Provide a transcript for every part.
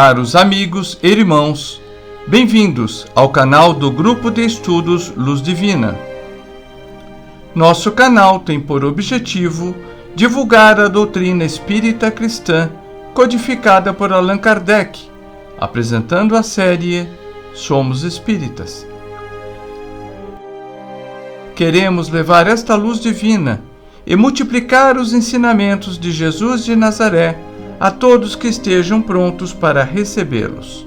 Caros amigos e irmãos, bem-vindos ao canal do Grupo de Estudos Luz Divina. Nosso canal tem por objetivo divulgar a doutrina espírita cristã codificada por Allan Kardec, apresentando a série Somos Espíritas. Queremos levar esta luz divina e multiplicar os ensinamentos de Jesus de Nazaré a todos que estejam prontos para recebê-los.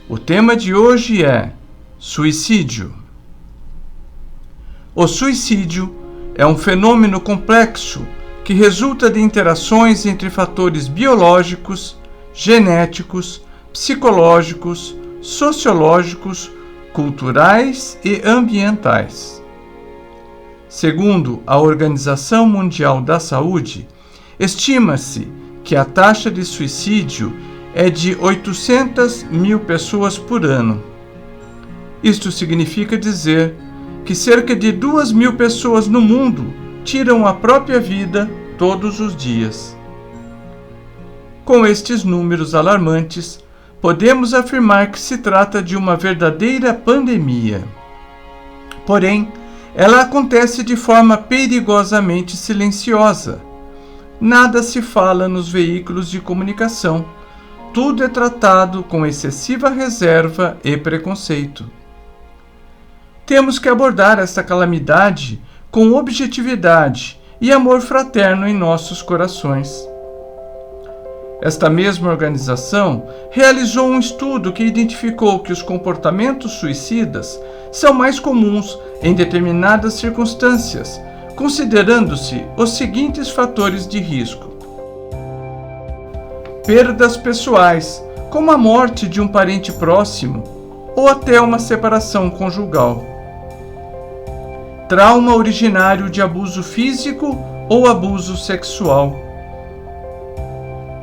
O tema de hoje é suicídio. O suicídio é um fenômeno complexo que resulta de interações entre fatores biológicos, genéticos, psicológicos, sociológicos, culturais e ambientais. Segundo a Organização Mundial da Saúde, estima-se que a taxa de suicídio é de 800 mil pessoas por ano. Isto significa dizer que cerca de 2.000 pessoas no mundo tiram a própria vida todos os dias. Com estes números alarmantes, podemos afirmar que se trata de uma verdadeira pandemia. Porém, ela acontece de forma perigosamente silenciosa. Nada se fala nos veículos de comunicação. Tudo é tratado com excessiva reserva e preconceito. Temos que abordar esta calamidade com objetividade e amor fraterno em nossos corações. Esta mesma organização realizou um estudo que identificou que os comportamentos suicidas são mais comuns em determinadas circunstâncias, considerando-se os seguintes fatores de risco: perdas pessoais, como a morte de um parente próximo ou até uma separação conjugal; trauma originário de abuso físico ou abuso sexual;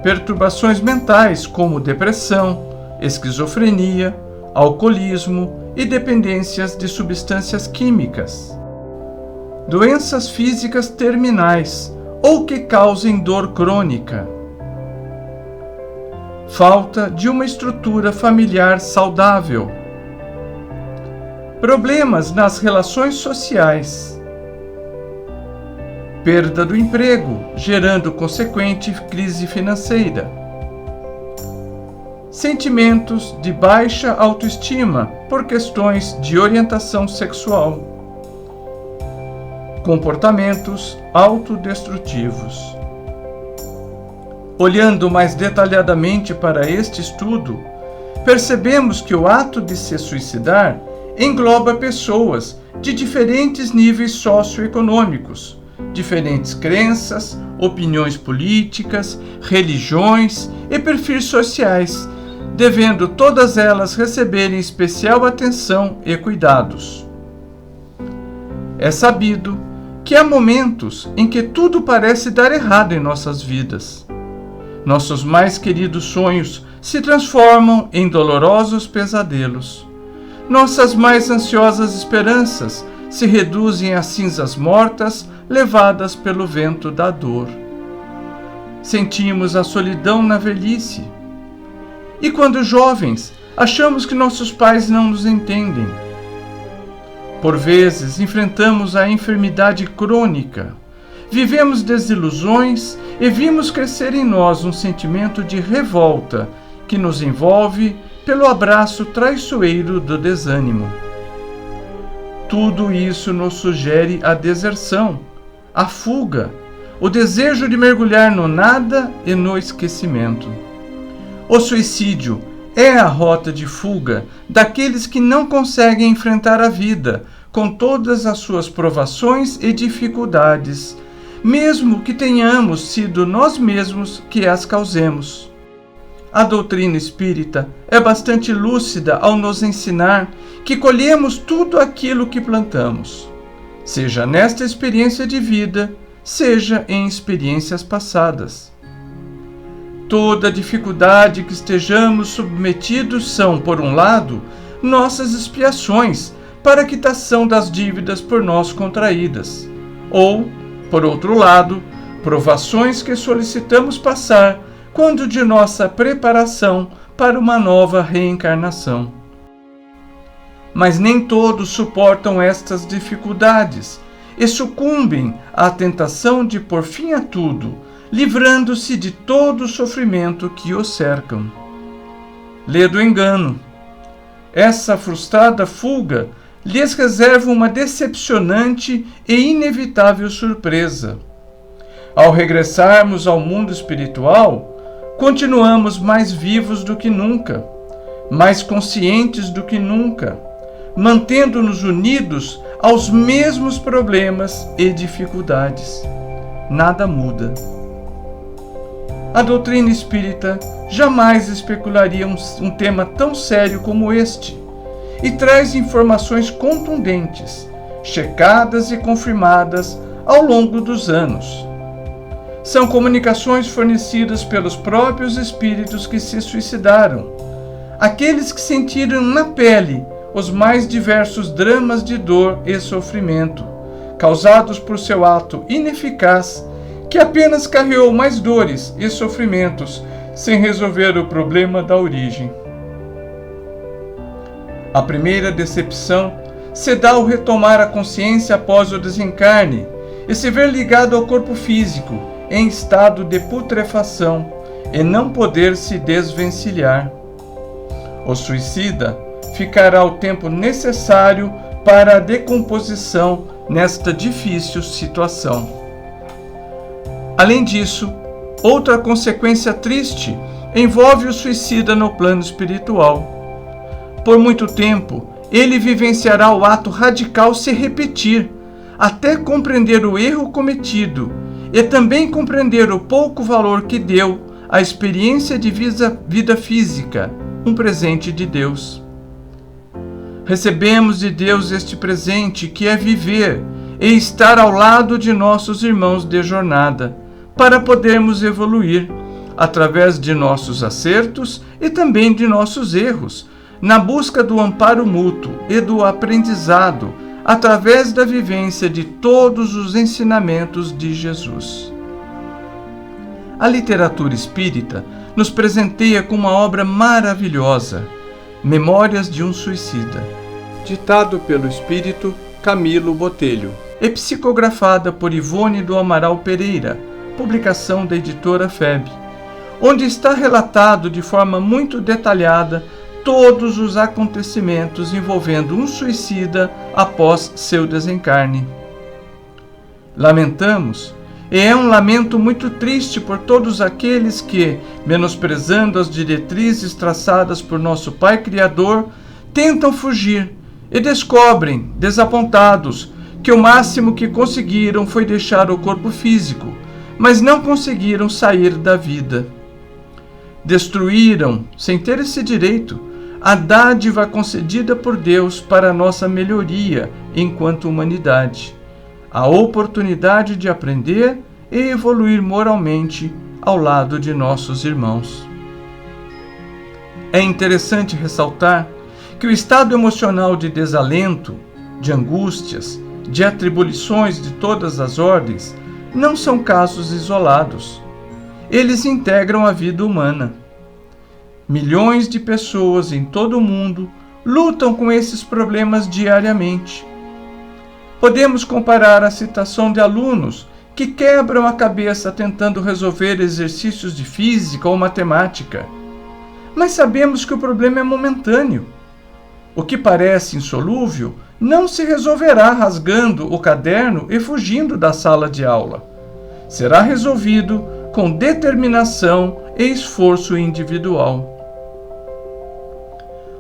perturbações mentais como depressão, esquizofrenia, alcoolismo e dependências de substâncias químicas; doenças físicas terminais ou que causem dor crônica; falta de uma estrutura familiar saudável; problemas nas relações sociais; perda do emprego, gerando consequente crise financeira; sentimentos de baixa autoestima por questões de orientação sexual; comportamentos autodestrutivos. Olhando mais detalhadamente para este estudo, percebemos que o ato de se suicidar engloba pessoas de diferentes níveis socioeconômicos, diferentes crenças, opiniões políticas, religiões e perfis sociais, devendo todas elas receberem especial atenção e cuidados. É sabido que há momentos em que tudo parece dar errado em nossas vidas. Nossos mais queridos sonhos se transformam em dolorosos pesadelos. Nossas mais ansiosas esperanças se reduzem a cinzas mortas levadas pelo vento da dor. Sentimos a solidão na velhice. E quando jovens, achamos que nossos pais não nos entendem. Por vezes, enfrentamos a enfermidade crônica, vivemos desilusões e vimos crescer em nós um sentimento de revolta que nos envolve pelo abraço traiçoeiro do desânimo. Tudo isso nos sugere a deserção, a fuga, o desejo de mergulhar no nada e no esquecimento. O suicídio é a rota de fuga daqueles que não conseguem enfrentar a vida com todas as suas provações e dificuldades, mesmo que tenhamos sido nós mesmos que as causemos. A doutrina espírita é bastante lúcida ao nos ensinar que colhemos tudo aquilo que plantamos, seja nesta experiência de vida, seja em experiências passadas. Toda dificuldade que estejamos submetidos são, por um lado, nossas expiações para a quitação das dívidas por nós contraídas, ou, por outro lado, provações que solicitamos passar quando de nossa preparação para uma nova reencarnação. Mas nem todos suportam estas dificuldades e sucumbem à tentação de pôr fim a tudo, livrando-se de todo o sofrimento que os cercam. Lê do engano. Essa frustrada fuga lhes reserva uma decepcionante e inevitável surpresa. Ao regressarmos ao mundo espiritual, continuamos mais vivos do que nunca, mais conscientes do que nunca, mantendo-nos unidos aos mesmos problemas e dificuldades. Nada muda. A doutrina espírita jamais especularia um tema tão sério como este e traz informações contundentes, checadas e confirmadas ao longo dos anos. São comunicações fornecidas pelos próprios espíritos que se suicidaram, aqueles que sentiram na pele os mais diversos dramas de dor e sofrimento, causados por seu ato ineficaz, que apenas carreou mais dores e sofrimentos, sem resolver o problema da origem. A primeira decepção se dá ao retomar a consciência após o desencarne e se ver ligado ao corpo físico, em estado de putrefação, e não poder se desvencilhar. O suicida ficará o tempo necessário para a decomposição nesta difícil situação. Além disso, outra consequência triste envolve o suicida no plano espiritual. Por muito tempo, ele vivenciará o ato radical se repetir, até compreender o erro cometido e também compreender o pouco valor que deu à experiência de vida física, um presente de Deus. Recebemos de Deus este presente que é viver e estar ao lado de nossos irmãos de jornada, para podermos evoluir, através de nossos acertos e também de nossos erros, na busca do amparo mútuo e do aprendizado, através da vivência de todos os ensinamentos de Jesus. A literatura espírita nos presenteia com uma obra maravilhosa, Memórias de um Suicida, ditado pelo espírito Camilo Botelho e psicografada por Ivone do Amaral Pereira, publicação da editora FEB, onde está relatado de forma muito detalhada todos os acontecimentos envolvendo um suicida após seu desencarne. Lamentamos, e é um lamento muito triste por todos aqueles que, menosprezando as diretrizes traçadas por nosso Pai Criador, tentam fugir e descobrem, desapontados, que o máximo que conseguiram foi deixar o corpo físico, mas não conseguiram sair da vida. Destruíram, sem ter esse direito, a dádiva concedida por Deus para nossa melhoria enquanto humanidade, a oportunidade de aprender e evoluir moralmente ao lado de nossos irmãos. É interessante ressaltar que o estado emocional de desalento, de angústias, de atribuições de todas as ordens não são casos isolados. Eles integram a vida humana. Milhões de pessoas em todo o mundo lutam com esses problemas diariamente. Podemos comparar a situação de alunos que quebram a cabeça tentando resolver exercícios de física ou matemática. Mas sabemos que o problema é momentâneo. O que parece insolúvel não se resolverá rasgando o caderno e fugindo da sala de aula. Será resolvido com determinação e esforço individual.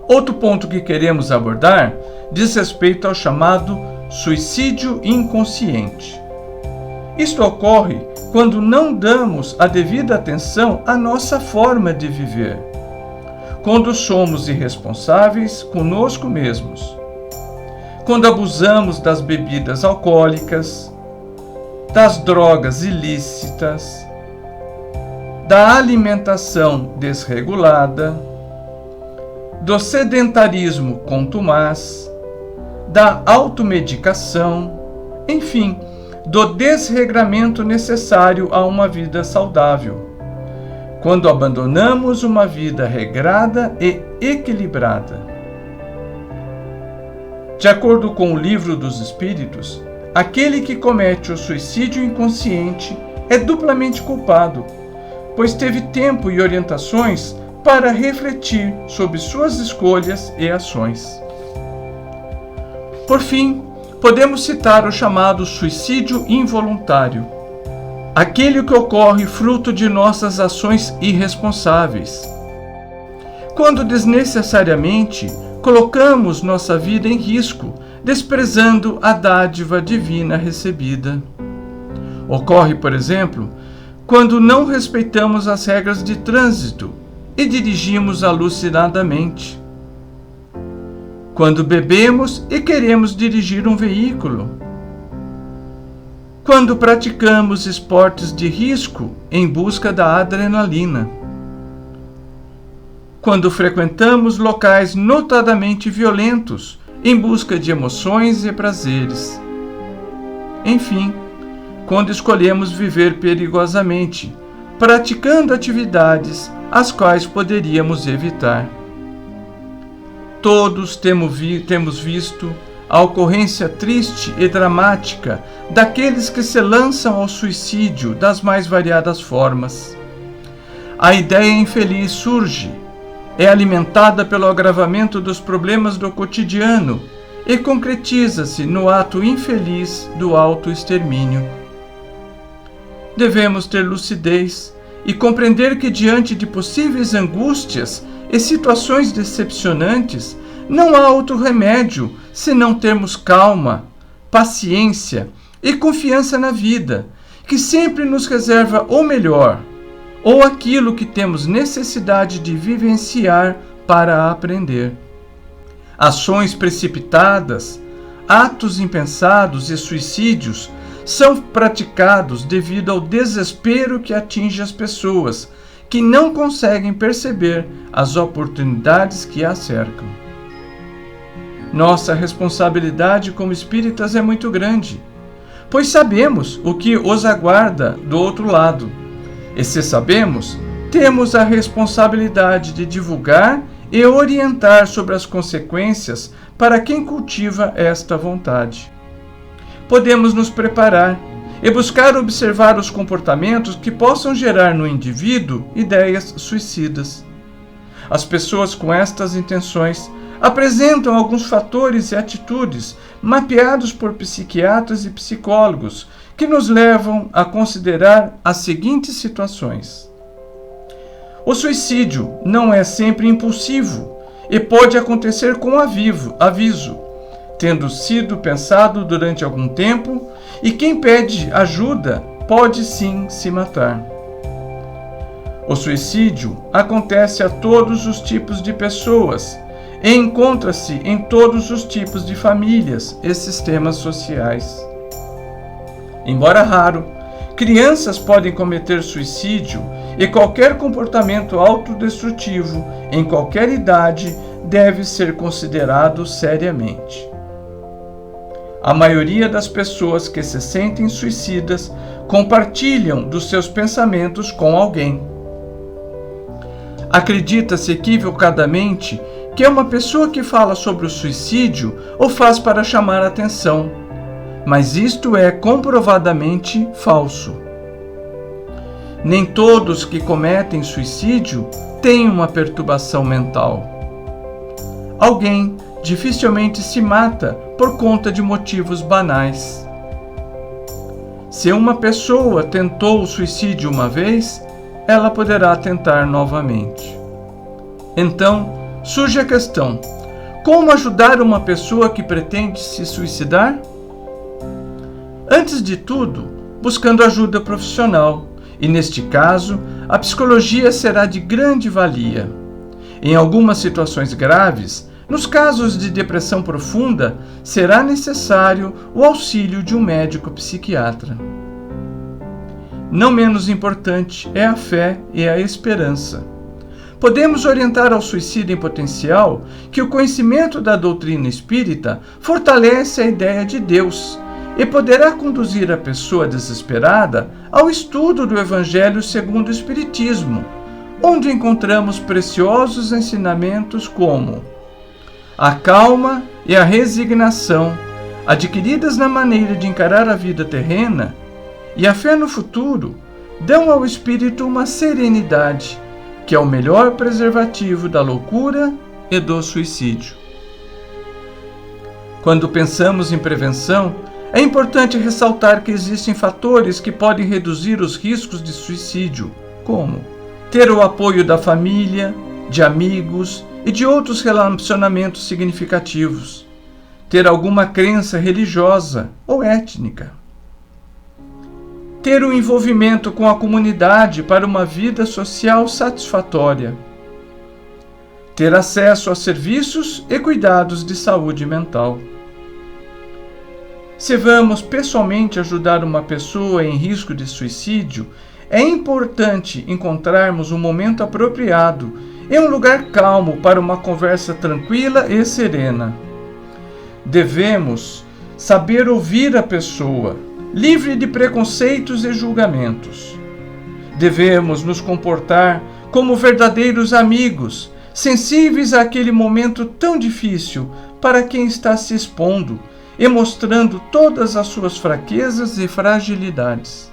Outro ponto que queremos abordar diz respeito ao chamado suicídio inconsciente. Isto ocorre quando não damos a devida atenção à nossa forma de viver, quando somos irresponsáveis conosco mesmos, quando abusamos das bebidas alcoólicas, das drogas ilícitas, da alimentação desregulada, do sedentarismo contumaz, da automedicação, enfim, do desregramento necessário a uma vida saudável. quando abandonamos uma vida regrada e equilibrada. De acordo com o Livro dos Espíritos, aquele que comete o suicídio inconsciente é duplamente culpado, pois teve tempo e orientações para refletir sobre suas escolhas e ações. Por fim, podemos citar o chamado suicídio involuntário, aquele que ocorre fruto de nossas ações irresponsáveis, quando desnecessariamente colocamos nossa vida em risco, desprezando a dádiva divina recebida. Ocorre, por exemplo, quando não respeitamos as regras de trânsito e dirigimos alucinadamente. Quando bebemos e queremos dirigir um veículo. Quando praticamos esportes de risco em busca da adrenalina. Quando frequentamos locais notadamente violentos em busca de emoções e prazeres. Enfim, quando escolhemos viver perigosamente, praticando atividades as quais poderíamos evitar. Todos temos visto a ocorrência triste e dramática daqueles que se lançam ao suicídio das mais variadas formas. A ideia infeliz surge, é alimentada pelo agravamento dos problemas do cotidiano e concretiza-se no ato infeliz do autoextermínio. Devemos ter lucidez e compreender que, diante de possíveis angústias e situações decepcionantes, não há outro remédio senão termos calma, paciência e confiança na vida, que sempre nos reserva o melhor, ou aquilo que temos necessidade de vivenciar para aprender. Ações precipitadas, atos impensados e suicídios são praticados devido ao desespero que atinge as pessoas, que não conseguem perceber as oportunidades que as cercam. Nossa responsabilidade como espíritas é muito grande, pois sabemos o que os aguarda do outro lado. E se sabemos, temos a responsabilidade de divulgar e orientar sobre as consequências para quem cultiva esta vontade. Podemos nos preparar e buscar observar os comportamentos que possam gerar no indivíduo ideias suicidas. As pessoas com estas intenções apresentam alguns fatores e atitudes mapeados por psiquiatras e psicólogos que nos levam a considerar as seguintes situações. O suicídio não é sempre impulsivo e pode acontecer com aviso, tendo sido pensado durante algum tempo, e quem pede ajuda pode sim se matar. O suicídio acontece a todos os tipos de pessoas e encontra-se em todos os tipos de famílias e sistemas sociais. Embora raro, crianças podem cometer suicídio e qualquer comportamento autodestrutivo em qualquer idade deve ser considerado seriamente. A maioria das pessoas que se sentem suicidas compartilham dos seus pensamentos com alguém. Acredita-se equivocadamente que é uma pessoa que fala sobre o suicídio o faz para chamar a atenção, mas isto é comprovadamente falso. Nem todos que cometem suicídio têm uma perturbação mental. Alguém dificilmente se mata por conta de motivos banais. Se uma pessoa tentou o suicídio uma vez, ela poderá tentar novamente. Então, surge a questão: como ajudar uma pessoa que pretende se suicidar? Antes de tudo, buscando ajuda profissional, e neste caso, a psicologia será de grande valia. Em algumas situações graves, nos casos de depressão profunda, será necessário o auxílio de um médico psiquiatra. Não menos importante é a fé e a esperança. Podemos orientar ao suicídio em potencial que o conhecimento da doutrina espírita fortalece a ideia de Deus e poderá conduzir a pessoa desesperada ao estudo do Evangelho segundo o Espiritismo, onde encontramos preciosos ensinamentos como a calma e a resignação, adquiridas na maneira de encarar a vida terrena, e a fé no futuro, dão ao espírito uma serenidade, que é o melhor preservativo da loucura e do suicídio. Quando pensamos em prevenção, é importante ressaltar que existem fatores que podem reduzir os riscos de suicídio, como ter o apoio da família, de amigos e de outros relacionamentos significativos, ter alguma crença religiosa ou étnica, ter um envolvimento com a comunidade para uma vida social satisfatória, ter acesso a serviços e cuidados de saúde mental. Se vamos pessoalmente ajudar uma pessoa em risco de suicídio, é importante encontrarmos um momento apropriado e um lugar calmo para uma conversa tranquila e serena. Devemos saber ouvir a pessoa, livre de preconceitos e julgamentos. Devemos nos comportar como verdadeiros amigos, sensíveis àquele momento tão difícil para quem está se expondo e mostrando todas as suas fraquezas e fragilidades.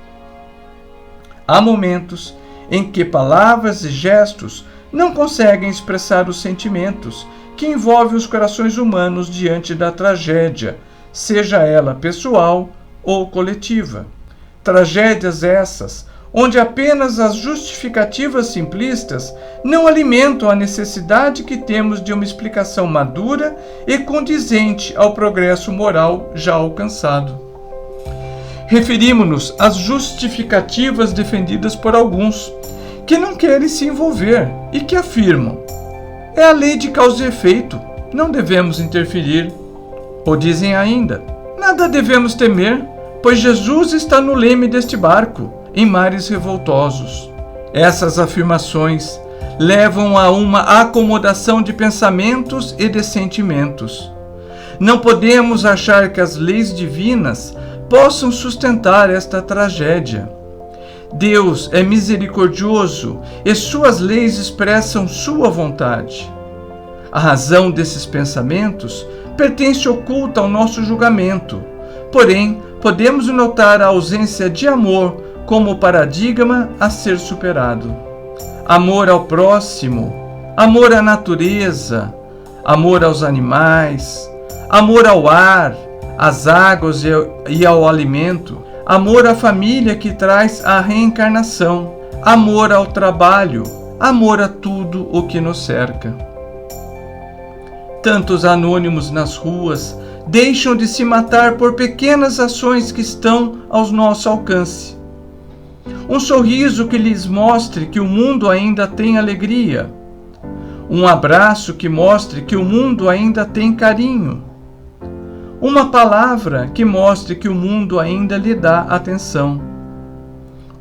Há momentos em que palavras e gestos não conseguem expressar os sentimentos que envolvem os corações humanos diante da tragédia, seja ela pessoal ou coletiva. Tragédias essas, onde apenas as justificativas simplistas não alimentam a necessidade que temos de uma explicação madura e condizente ao progresso moral já alcançado. Referimos-nos às justificativas defendidas por alguns, que não querem se envolver e que afirmam: é a lei de causa e efeito, não devemos interferir. Ou dizem ainda: nada devemos temer, pois Jesus está no leme deste barco, em mares revoltosos. Essas afirmações levam a uma acomodação de pensamentos e de sentimentos. Não podemos achar que as leis divinas possam sustentar esta tragédia. Deus é misericordioso e suas leis expressam sua vontade. A razão desses pensamentos pertence oculta ao nosso julgamento, porém, podemos notar a ausência de amor como paradigma a ser superado. Amor ao próximo, amor à natureza, amor aos animais, amor ao ar, às águas e ao alimento, amor à família que traz a reencarnação, amor ao trabalho, amor a tudo o que nos cerca. Tantos anônimos nas ruas deixam de se matar por pequenas ações que estão ao nosso alcance. Um sorriso que lhes mostre que o mundo ainda tem alegria. Um abraço que mostre que o mundo ainda tem carinho. Uma palavra que mostre que o mundo ainda lhe dá atenção.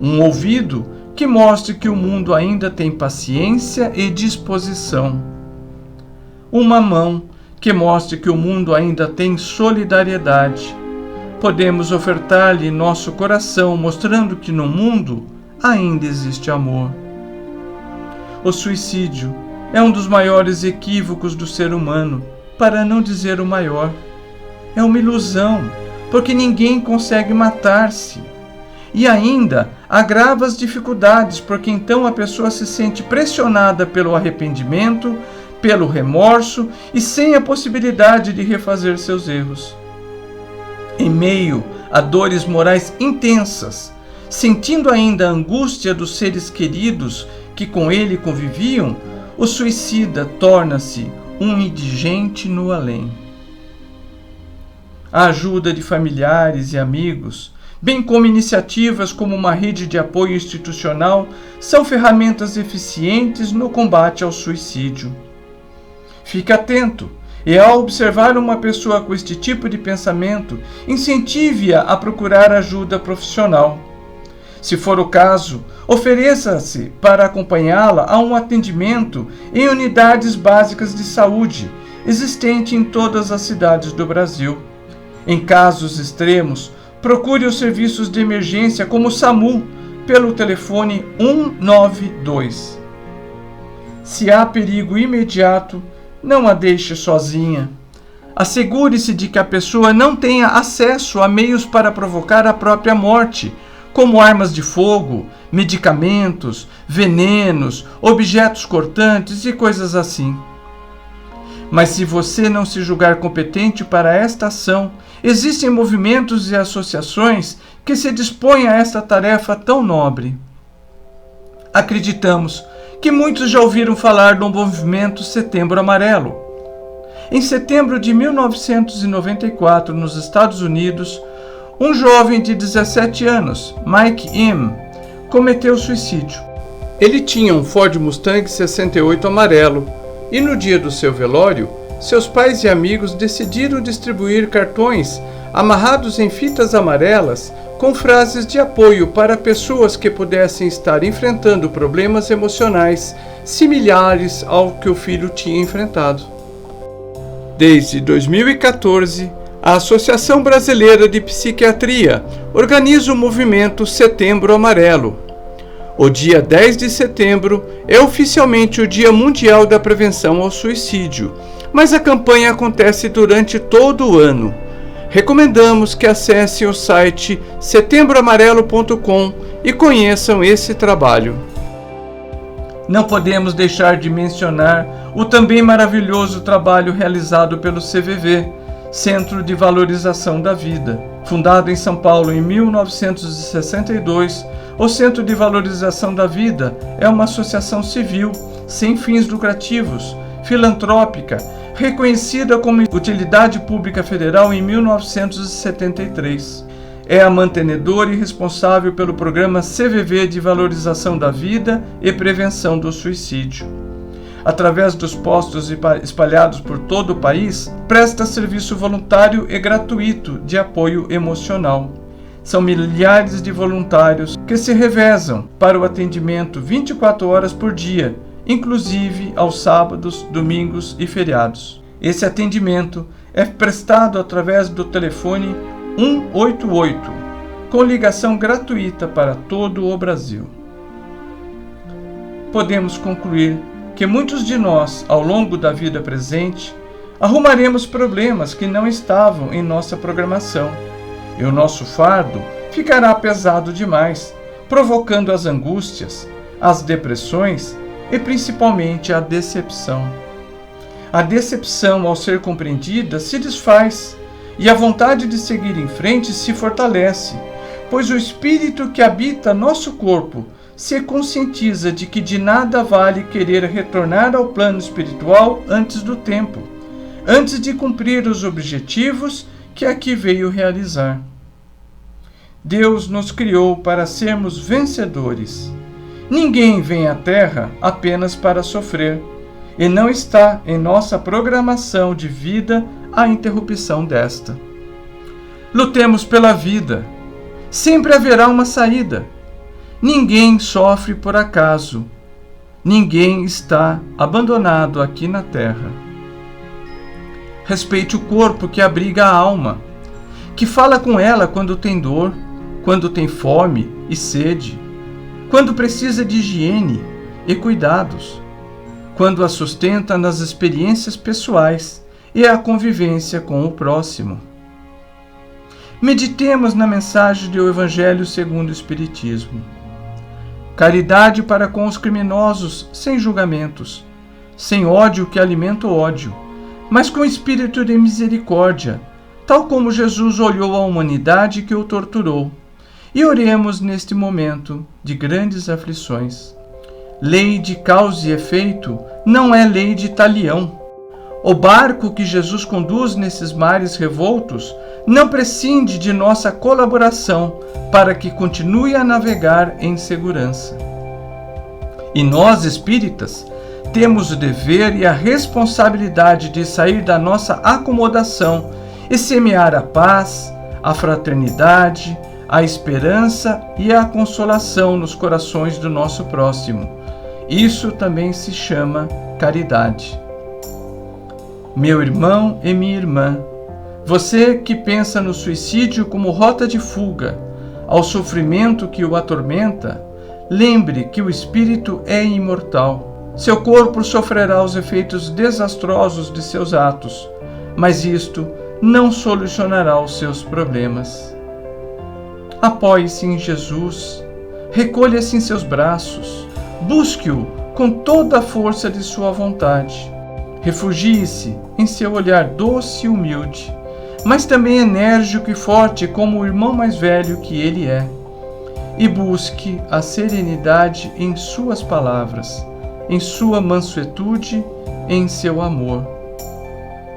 Um ouvido que mostre que o mundo ainda tem paciência e disposição. Uma mão que mostre que o mundo ainda tem solidariedade. Podemos ofertar-lhe nosso coração, mostrando que no mundo ainda existe amor. O suicídio é um dos maiores equívocos do ser humano, para não dizer o maior. É uma ilusão, porque ninguém consegue matar-se. E ainda agrava as dificuldades, porque então a pessoa se sente pressionada pelo arrependimento, pelo remorso e sem a possibilidade de refazer seus erros. Em meio a dores morais intensas, sentindo ainda a angústia dos seres queridos que com ele conviviam, o suicida torna-se um indigente no além. A ajuda de familiares e amigos, bem como iniciativas como uma rede de apoio institucional, são ferramentas eficientes no combate ao suicídio. Fique atento e, ao observar uma pessoa com este tipo de pensamento, incentive-a a procurar ajuda profissional. Se for o caso, ofereça-se para acompanhá-la a um atendimento em unidades básicas de saúde, existente em todas as cidades do Brasil. Em casos extremos, procure os serviços de emergência como o SAMU pelo telefone 192. Se há perigo imediato, não a deixe sozinha. Assegure-se de que a pessoa não tenha acesso a meios para provocar a própria morte, como armas de fogo, medicamentos, venenos, objetos cortantes e coisas assim. Mas se você não se julgar competente para esta ação, existem movimentos e associações que se dispõem a esta tarefa tão nobre. Acreditamos que muitos já ouviram falar do movimento Setembro Amarelo. Em setembro de 1994, nos Estados Unidos, um jovem de 17 anos, Mike M., cometeu suicídio. Ele tinha um Ford Mustang 68 amarelo e no dia do seu velório, seus pais e amigos decidiram distribuir cartões amarrados em fitas amarelas com frases de apoio para pessoas que pudessem estar enfrentando problemas emocionais similares ao que o filho tinha enfrentado. Desde 2014, a Associação Brasileira de Psiquiatria organiza o movimento Setembro Amarelo. O dia 10 de setembro é oficialmente o Dia Mundial da Prevenção ao Suicídio, mas a campanha acontece durante todo o ano. Recomendamos que acessem o site setembroamarelo.com e conheçam esse trabalho. Não podemos deixar de mencionar o também maravilhoso trabalho realizado pelo CVV, Centro de Valorização da Vida. Fundado em São Paulo em 1962, o Centro de Valorização da Vida é uma associação civil, sem fins lucrativos, filantrópica, reconhecida como utilidade pública federal em 1973. É a mantenedora e responsável pelo programa CVV de Valorização da Vida e Prevenção do Suicídio. Através dos postos espalhados por todo o país, presta serviço voluntário e gratuito de apoio emocional. São milhares de voluntários que se revezam para o atendimento 24 horas por dia, inclusive aos sábados, domingos e feriados. Esse atendimento é prestado através do telefone 188, com ligação gratuita para todo o Brasil. Podemos concluir que muitos de nós, ao longo da vida presente, arrumaremos problemas que não estavam em nossa programação, e o nosso fardo ficará pesado demais, provocando as angústias, as depressões e principalmente a decepção. A decepção, ao ser compreendida, se desfaz e a vontade de seguir em frente se fortalece, pois o espírito que habita nosso corpo se conscientiza de que de nada vale querer retornar ao plano espiritual antes do tempo, antes de cumprir os objetivos que aqui veio realizar. Deus nos criou para sermos vencedores. Ninguém vem à Terra apenas para sofrer, e não está em nossa programação de vida a interrupção desta. Lutemos pela vida. Sempre haverá uma saída. Ninguém sofre por acaso. Ninguém está abandonado aqui na Terra. Respeite o corpo que abriga a alma, que fala com ela quando tem dor, quando tem fome e sede, quando precisa de higiene e cuidados, quando a sustenta nas experiências pessoais e a convivência com o próximo. Meditemos na mensagem do Evangelho segundo o Espiritismo. Caridade para com os criminosos, sem julgamentos, sem ódio que alimenta o ódio, mas com espírito de misericórdia, tal como Jesus olhou a humanidade que o torturou. E oremos neste momento de grandes aflições. Lei de causa e efeito não é lei de talião. O barco que Jesus conduz nesses mares revoltos não prescinde de nossa colaboração para que continue a navegar em segurança. E nós, espíritas, temos o dever e a responsabilidade de sair da nossa acomodação e semear a paz, a fraternidade, a esperança e a consolação nos corações do nosso próximo. Isso também se chama caridade. Meu irmão e minha irmã, você que pensa no suicídio como rota de fuga ao sofrimento que o atormenta, lembre que o espírito é imortal. Seu corpo sofrerá os efeitos desastrosos de seus atos, mas isto não solucionará os seus problemas. Apoie-se em Jesus, recolha-se em seus braços, busque-o com toda a força de sua vontade. Refugie-se em seu olhar doce e humilde, mas também enérgico e forte como o irmão mais velho que ele é. E busque a serenidade em suas palavras, em sua mansuetude, em seu amor.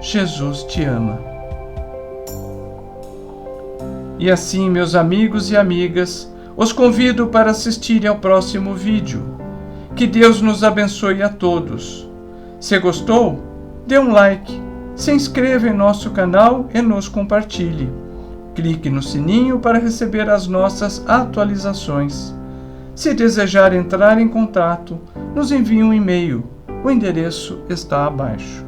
Jesus te ama. E assim, meus amigos e amigas, os convido para assistirem ao próximo vídeo. Que Deus nos abençoe a todos. Se gostou, dê um like, se inscreva em nosso canal e nos compartilhe. Clique no sininho para receber as nossas atualizações. Se desejar entrar em contato, nos envie um e-mail. O endereço está abaixo.